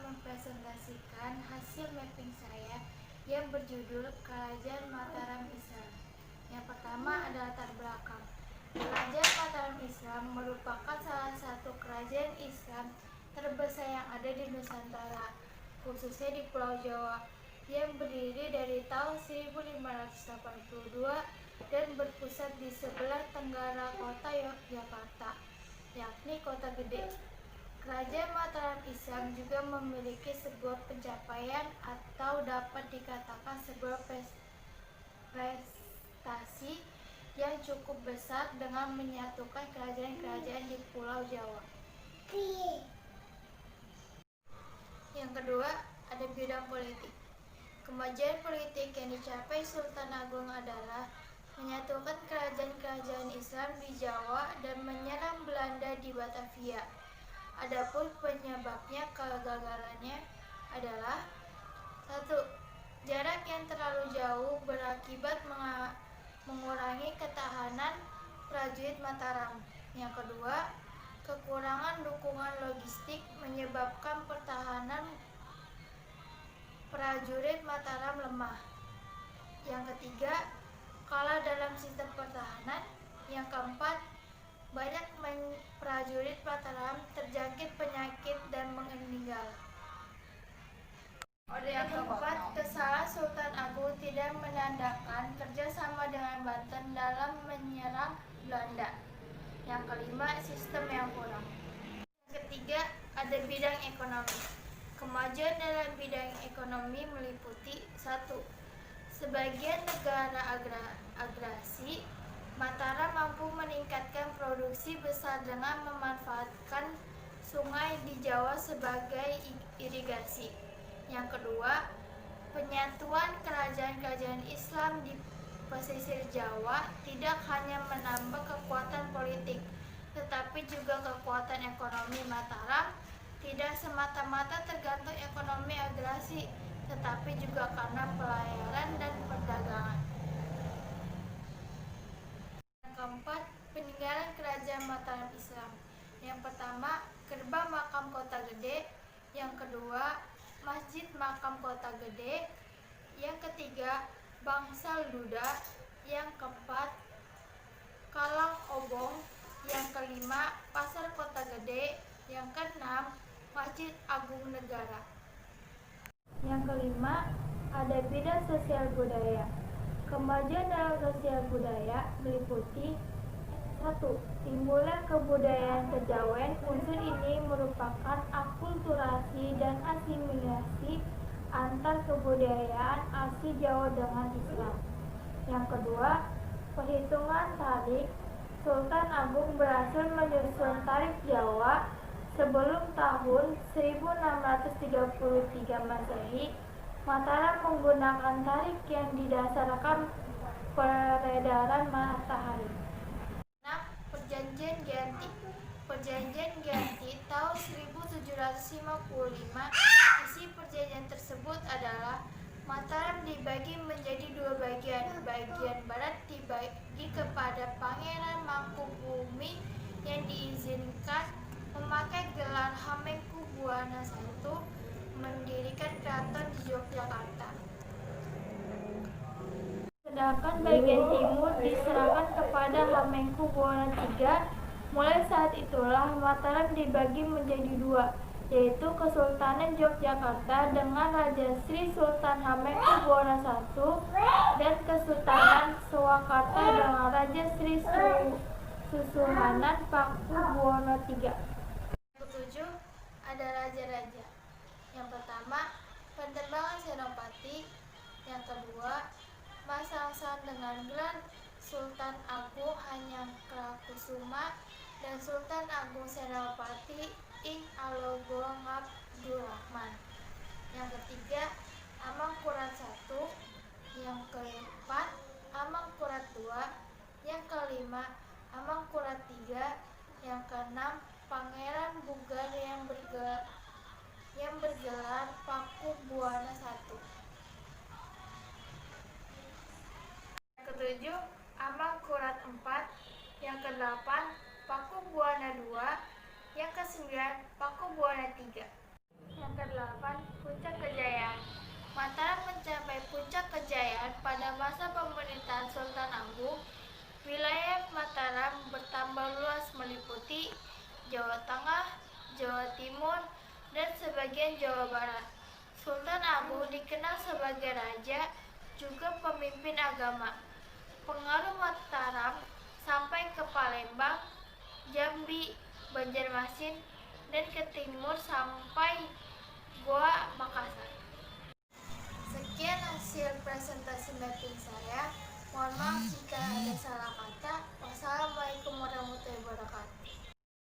mempresentasikan hasil mapping saya yang berjudul Kerajaan Mataram Islam. Yang pertama adalah latar belakang. Kerajaan Mataram Islam merupakan salah satu kerajaan Islam terbesar yang ada di Nusantara, khususnya di Pulau Jawa, yang berdiri dari tahun 1582 dan berpusat di sebelah tenggara kota Yogyakarta, yakni Kota Gede. Kerajaan Mataram Islam juga memiliki sebuah pencapaian atau dapat dikatakan sebuah prestasi yang cukup besar dengan menyatukan kerajaan-kerajaan di Pulau Jawa. Yang kedua, ada bidang politik. Kemajuan politik yang dicapai Sultan Agung adalah menyatukan kerajaan-kerajaan Islam di Jawa dan menyerang Belanda di Batavia. Adapun penyebabnya kegagalannya adalah 1. Jarak yang terlalu jauh berakibat mengurangi ketahanan prajurit Mataram. Yang kedua, kekurangan dukungan logistik menyebabkan pertahanan prajurit Mataram lemah. Yang ketiga, kalah dalam sistem pertahanan. Yang keempat, banyak prajurit Mataram terjangkit penyakit dan meninggal. Yang keempat, kesalahan Sultan Agung tidak menandakan kerjasama dengan Banten dalam menyerang Belanda. Yang kelima, sistem yang kurang. Yang ketiga, ada bidang ekonomi. Kemajuan dalam bidang ekonomi meliputi 1. Sebagian negara agrasi, Mataram mampu meningkatkan produksi besar dengan memanfaatkan sungai di Jawa sebagai irigasi. Yang kedua, penyatuan kerajaan-kerajaan Islam di pesisir Jawa tidak hanya menambah kekuatan politik, tetapi juga kekuatan ekonomi. Mataram tidak semata-mata tergantung ekonomi agrasi, tetapi juga karena pelayaran dan perdagangan. Yang keempat, peninggalan kerajaan Mataram Islam. Yang pertama, gerbang makam Kota Gede. Yang kedua, Masjid Makam Kota Gede. Yang ketiga, Bangsal Duda. Yang keempat, Kalang Obong. Yang kelima, Pasar Kota Gede. Yang keenam, Masjid Agung Negara. Yang kelima, ada bidang sosial budaya. Kemajuan dalam sosial budaya meliputi 1. Timbulan kebudayaan kejawen. Unsur ini merupakan akulturasi dan asimilasi antar kebudayaan asli Jawa dengan Islam. Yang kedua, perhitungan tarikh. Sultan Agung berhasil menyusun tarikh Jawa sebelum tahun 1633 Masehi. Mataram menggunakan tarikh yang didasarkan peredaran matahari. 6. Perjanjian Giyanti. Perjanjian Giyanti tahun 1755. Isi perjanjian tersebut adalah Mataram dibagi menjadi 2 bagian. Bagian barat dibagi kepada Pangeran Mangkubumi yang diizinkan memakai gelar Hamengkubuwana I mendirikan keraton di Yogyakarta. Sedangkan bagian timur diserahkan kepada Hamengkubuwana III. Mulai saat itulah Mataram dibagi menjadi 2, yaitu Kesultanan Yogyakarta dengan Raja Sri Sultan Hamengkubuwana I dan Kesultanan Surakarta dengan Raja Sri Susuhunan Pakubuwono III. Yang ketujuh, ada raja-raja. Yang pertama, penerbangan Senopati. Yang kedua, Masangsan dengan gelar Sultan Agung Hanyangkrakusuma dan Sultan Agung Senopati Ing Alogong Abdurrahman. Yang ketiga, Amangkurat I. Yang keempat, Amangkurat II. Yang kelima, Amangkurat III. Yang keenam, Pangeran Bugar yang bergelar Pakubuwana I. Yang ketujuh, Amangkurat IV. Yang ke-8, Pakubuwana II. Yang ke-9, Pakubuwana III. Yang ke-8, Puncak Kejayaan. Mataram mencapai puncak kejayaan pada masa pemerintahan Sultan Agung. Wilayah Mataram bertambah luas meliputi Jawa Tengah, Jawa Timur, dan sebagian Jawa Barat. Sultan Agung dikenal sebagai raja, juga pemimpin agama. Pengaruh Mataram sampai ke Palembang, Jambi, Banjarmasin, dan ke timur sampai Goa Makassar. Sekian hasil presentasi mapping saya. Mohon maaf jika ada salah kata. Wassalamualaikum warahmatullahi wabarakatuh.